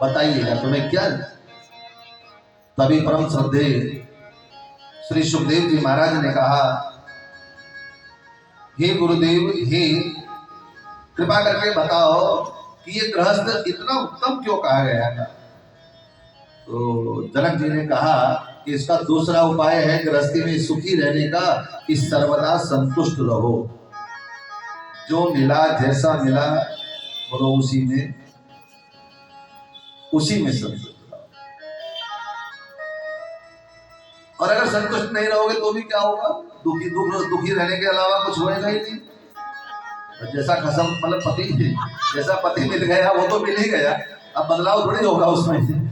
बताइएगा तुम्हें क्या। तभी परम श्रद्धे श्री सुखदेव जी महाराज ने कहा, हे गुरुदेव, हे कृपा करके बताओ कि ये गृहस्थ इतना उत्तम क्यों कहा गया था। तो जनक जी ने कहा कि इसका दूसरा उपाय है गृहस्थी में सुखी रहने का, कि सर्वदा संतुष्ट रहो। जो मिला जैसा मिला बोलो उसी में संतुष्ट रहो। और अगर संतुष्ट नहीं रहोगे तो भी क्या होगा, दुखी रहने के अलावा कुछ होएगा ही नहीं। जैसा खसम मतलब पति, जैसा पति मिल गया वो तो मिल ही गया, अब बदलाव थोड़ी होगा उसमें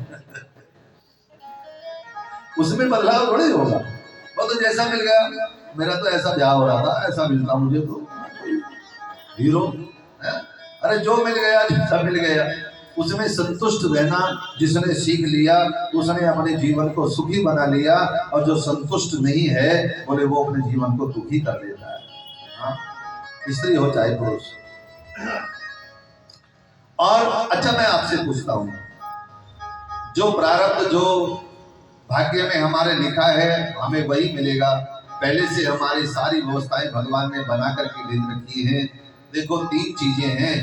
उसमें बदलाव थोड़ी होगा। वो तो जैसा मिल गया, मेरा तो ऐसा ब्याह हो रहा था, ऐसा मिलता मुझे तो हीरो है। अरे जो मिल गया, जैसा मिल गया उसमें संतुष्ट रहना जिसने सीख लिया उसने अपने जीवन को सुखी बना लिया, और जो संतुष्ट नहीं है बोले वो अपने जीवन को दुखी कर लेता है। हाँ, स्त्री हो चाहे पुरुष। और अच्छा मैं आपसे पूछता हूं, जो प्रारब्ध जो भाग्य में हमारे लिखा है हमें वही मिलेगा। पहले से हमारी सारी व्यवस्थाएं भगवान ने बना करके भेज रखी है। देखो 3 चीजें हैं,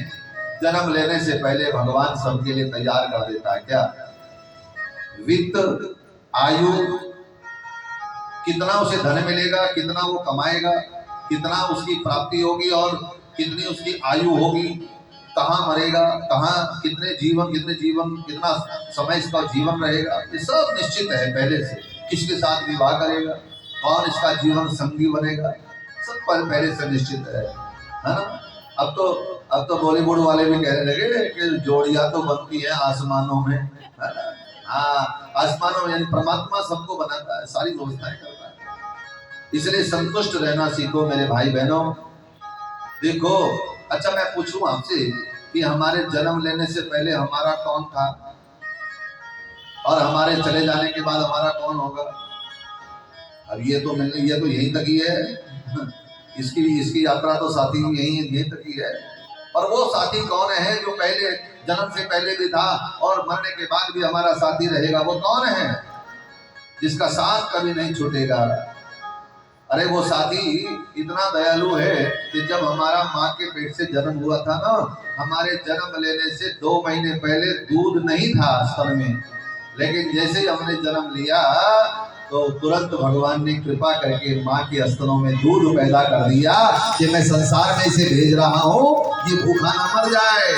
जन्म लेने से पहले भगवान सबके लिए तैयार कर देता है। क्या? वित्त, आयु, कितना उसे धन मिलेगा, कितना वो कमाएगा, कितना उसकी प्राप्ति होगी और कितनी उसकी आयु होगी, कहाँ मरेगा, कहाँ कितने जीवन कितना समय इसका जीवन रहेगा, ये सब निश्चित है पहले से। किसके साथ विवाह करेगा, कौन इसका जीवन संगी बनेगा, सब पहले से निश्चित है ना। अब तो बॉलीवुड वाले भी कहने लगे कि जोड़ियां तो बनती है आसमानों में, है ना। हाँ, आसमानों में, यानी परमात्मा सबको बनाता है, सारी व्यवस्थाएं करता है। इसलिए संतुष्ट रहना सीखो मेरे भाई बहनों। देखो, अच्छा मैं पूछूं आपसे कि हमारे जन्म लेने से पहले हमारा कौन था और हमारे चले जाने के बाद हमारा कौन होगा? अब ये तो यहीं तक ही है इसकी यात्रा तो साथी यहीं तक ही है। और वो साथी कौन है जो पहले जन्म से पहले भी था और मरने के बाद भी हमारा साथी रहेगा? वो कौन है जिसका साथ कभी नहीं छूटेगा? अरे वो साथी इतना दयालु है कि जब हमारा माँ के पेट से जन्म हुआ था ना, हमारे जन्म लेने से 2 महीने पहले दूध नहीं था स्तन में, लेकिन जैसे ही हमने जन्म लिया तो तुरंत भगवान ने कृपा करके माँ के स्तनों में दूध पैदा कर दिया कि मैं संसार में इसे भेज रहा हूँ, ये भूखा ना मर जाए।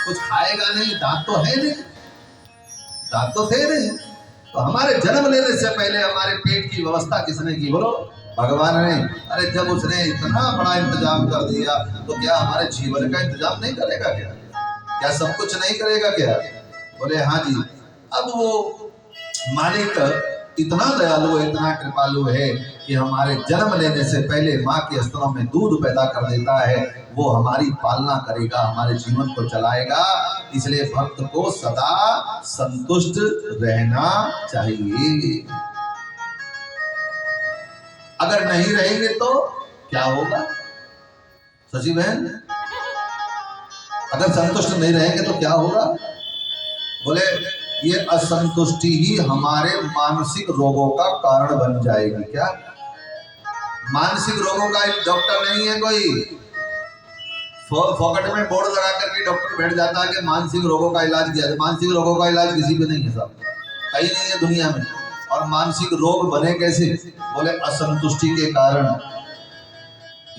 कुछ खाएगा नहीं, दांत तो है नहीं, दांत तो थे नहीं। तो हमारे जन्म लेने से पहले हमारे पेट की व्यवस्था किसने की? बोलो, भगवान ने। अरे जब उसने इतना बड़ा इंतजाम कर दिया तो क्या हमारे जीवन का इंतजाम नहीं करेगा? क्या सब कुछ नहीं करेगा क्या? बोले हाँ जी। अब वो मालिक इतना दयालु है, इतना कृपालु है कि हमारे जन्म लेने से पहले माँ के स्तनों में दूध पैदा कर देता है। वो हमारी पालना करेगा, हमारे जीवन को चलाएगा। इसलिए भक्त को सदा संतुष्ट रहना चाहिए। अगर नहीं रहेंगे तो क्या होगा शशि बहन? अगर संतुष्ट नहीं रहेंगे तो क्या होगा? बोले ये असंतुष्टि ही हमारे मानसिक रोगों का कारण बन जाएगी। क्या? मानसिक रोगों का एक डॉक्टर नहीं है कोई। फोकट में बोर्ड लगा करके डॉक्टर बैठ जाता है कि मानसिक रोगों का इलाज किया जाए। मानसिक रोगों का इलाज किसी पे नहीं है साहब, कहीं नहीं है दुनिया में। और मानसिक रोग बने कैसे? बोले असंतुष्टि के कारण।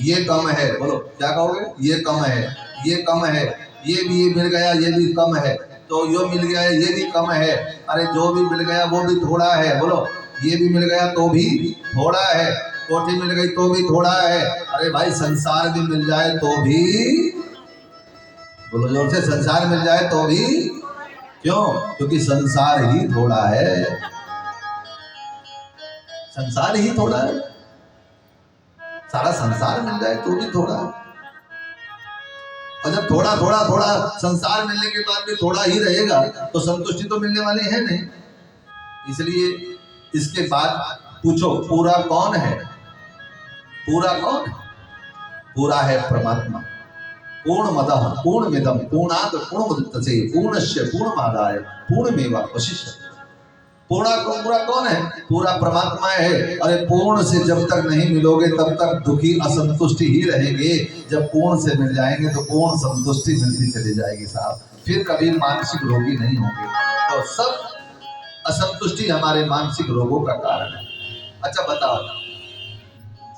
ये कम है, बोलो क्या कहोगे? ये कम है, ये कम है, ये मिल गया, ये भी कम है, तो यो मिल गया ये भी कम है। अरे जो भी मिल गया वो भी थोड़ा है। बोलो, ये भी मिल गया तो भी थोड़ा है, कोठी मिल गई तो भी थोड़ा है। अरे भाई संसार भी मिल जाए तो भी, बोलो जोर से, संसार मिल जाए तो भी क्यों? क्योंकि संसार ही थोड़ा है, संसार ही थोड़ा है। सारा संसार मिल जाए तो भी थोड़ा है। और जब थोड़ा थोड़ा थोड़ा संसार मिलने के बाद भी थोड़ा ही रहेगा तो संतुष्टि तो मिलने वाली है नहीं। इसलिए इसके बाद पूछो पूरा कौन है? पूरा कौन है? पूरा है परमात्मा। पूर्णमदः पूर्णमिदं पूर्णात् पूर्णमुदच्यते पूर्णस्य पूर्णमादाय पूर्णमेवावशिष्यते। पूरा कौन है? पूरा परमात्मा है। अरे पूर्ण से जब तक नहीं मिलोगे तब तक दुखी असंतुष्टि ही रहेंगे। जब पूर्ण से मिल जाएंगे तो पूर्ण संतुष्टि मिलती चली जाएगी साहब, फिर कभी मानसिक रोगी नहीं होंगे। तो सब असंतुष्टि हमारे मानसिक रोगों का कारण है। अच्छा बताओ,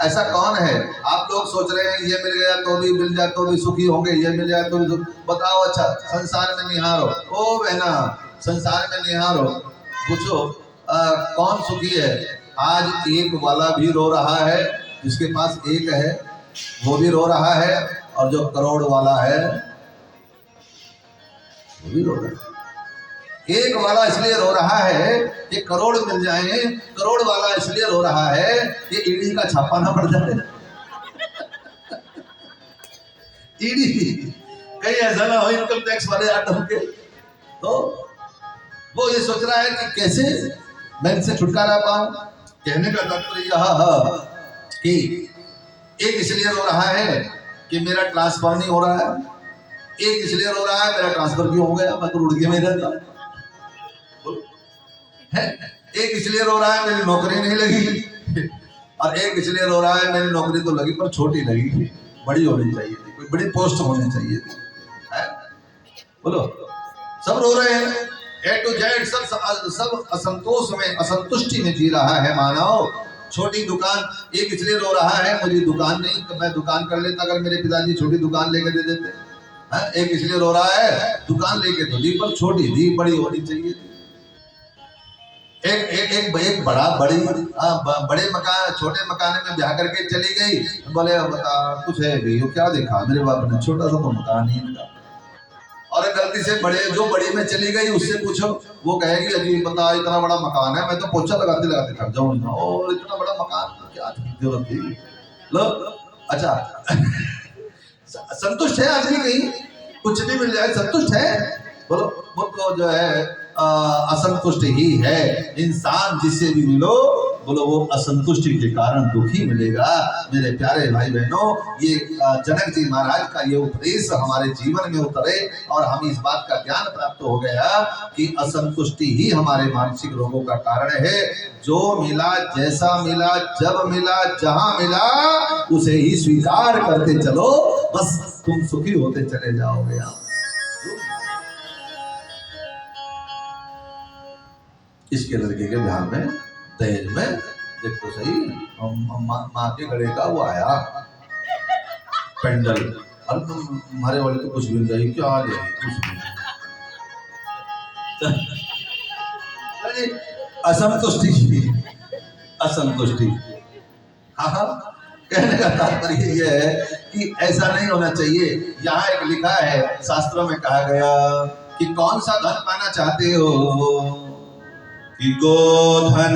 ऐसा कौन है? आप लोग सोच रहे हैं ये मिल गया तो भी, मिल जाए तो भी सुखी होंगे, ये मिल जाए तो भी। बताओ अच्छा, संसार में निहारो, ओ बहना संसार में निहारो, पूछो कौन सुखी है? आज एक वाला भी रो रहा है, जिसके पास एक है वो भी रो रहा है, और जो करोड़ वाला है वो भी रो रहा है। एक वाला इसलिए रो रहा है कि करोड़ मिल जाए, करोड़ वाला इसलिए रो रहा है कि ईडी का छापा ना पड़ जाए। ईडी कहीं ऐसा ना हो इनकम टैक्स वाले आटम के, तो वो ये सोच रहा है कि कैसे मैं इनसे छुटकारा पाऊं। कहने का तात्पर्य यह कि एक इसलिए रो रहा है कि मेरा ट्रांसफर नहीं हो रहा है, एक इसलिए रो रहा है मेरा ट्रांसफर क्यों हो गया, मैं तो रुड़की में रहता है। एक इसलिए रो रहा है मेरी नौकरी नहीं लगी, और एक इसलिए रो रहा है मेरी नौकरी तो लगी पर छोटी लगी थी, बड़ी होनी चाहिए थी, कोई बड़ी पोस्ट होनी चाहिए थी, है? बोलो, सब रो रहे हैं, ए टू जेड सब असंतोष में, असंतुष्टि में जी रहा है मानव। छोटी दुकान, एक इसलिए रो रहा है मुझे दुकान नहीं, तो मैं दुकान कर लेता अगर मेरे पिताजी छोटी दुकान लेके दे देते, है? एक इसलिए रो रहा है दुकान लेके तो दी पर छोटी दी, बड़ी होनी चाहिए थी। एक बड़े मकान छोटे मकान में ब्याह करके चली गई, बोले बता कुछ है भी, वो क्या देखा मेरे बाप ने, छोटा सा तो मकान ही इनका। और गलती से बड़ी में चली गई, उससे पूछो, वो कहेगी अजी बता इतना बड़ा मकान है, मैं तो पोछा लगाते लगाते थक जाऊँ, और इतना बड़ा मकान क्या जरूरत थी। लो अच्छा संतुष्ट है आदमी? कहीं कुछ भी मिल जाए संतुष्ट है? बोलो, वो तो जो है असंतुष्ट ही है। इंसान जिससे भी मिलो, बोलो वो असंतुष्टि के कारण दुखी मिलेगा। मेरे प्यारे भाई बहनों, ये जनक जी महाराज का ये उपदेश हमारे जीवन में उतरे और हम इस बात का ज्ञान प्राप्त हो गया कि असंतुष्टि ही हमारे मानसिक रोगों का कारण है। जो मिला, जैसा मिला, जब मिला, जहां मिला, उसे ही स्वीकार करते चलो, बस तुम सुखी होते चले जाओगे। इसके लड़के के बिहार में दहेज में देख तो सही, माँ के गले का वो आया पेंडल, और हमारे वाले तो कुछ भी नहीं जाएगी, क्या आ जाएगी कुछ भी। असंतुष्टि। हाँ, कहने का तात्पर्य ये है कि ऐसा नहीं होना चाहिए। यहाँ एक लिखा है, शास्त्रों में कहा गया कि कौन सा धन पाना चाहते हो, कि गोधन,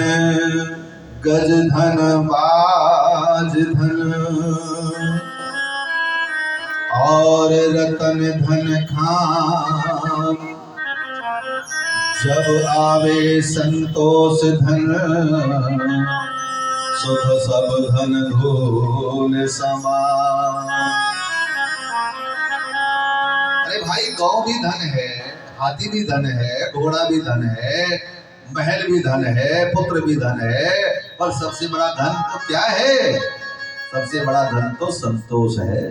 गज धन, बाज धन, और रतन धन खान, जब आवे संतोष धन, सुख सब धन धूल समान। अरे भाई, गौ भी धन है, हाथी भी धन है, घोड़ा भी धन है, महल भी धन है, पुत्र भी धन है, पर सबसे बड़ा धन तो क्या है? सबसे बड़ा धन तो संतोष है।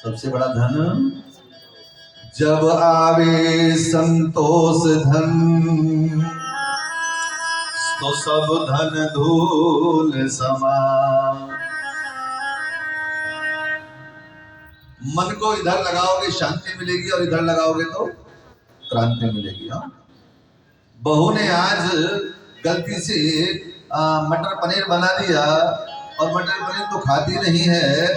सबसे बड़ा धन, जब आवे संतोष धन, तो सब धन धूल समान। मन को इधर लगाओगे शांति मिलेगी, और इधर लगाओगे तो क्रांति मिलेगी। हाँ, बहू ने आज गलती से मटर पनीर बना दिया, और मटर पनीर तो खाती नहीं है,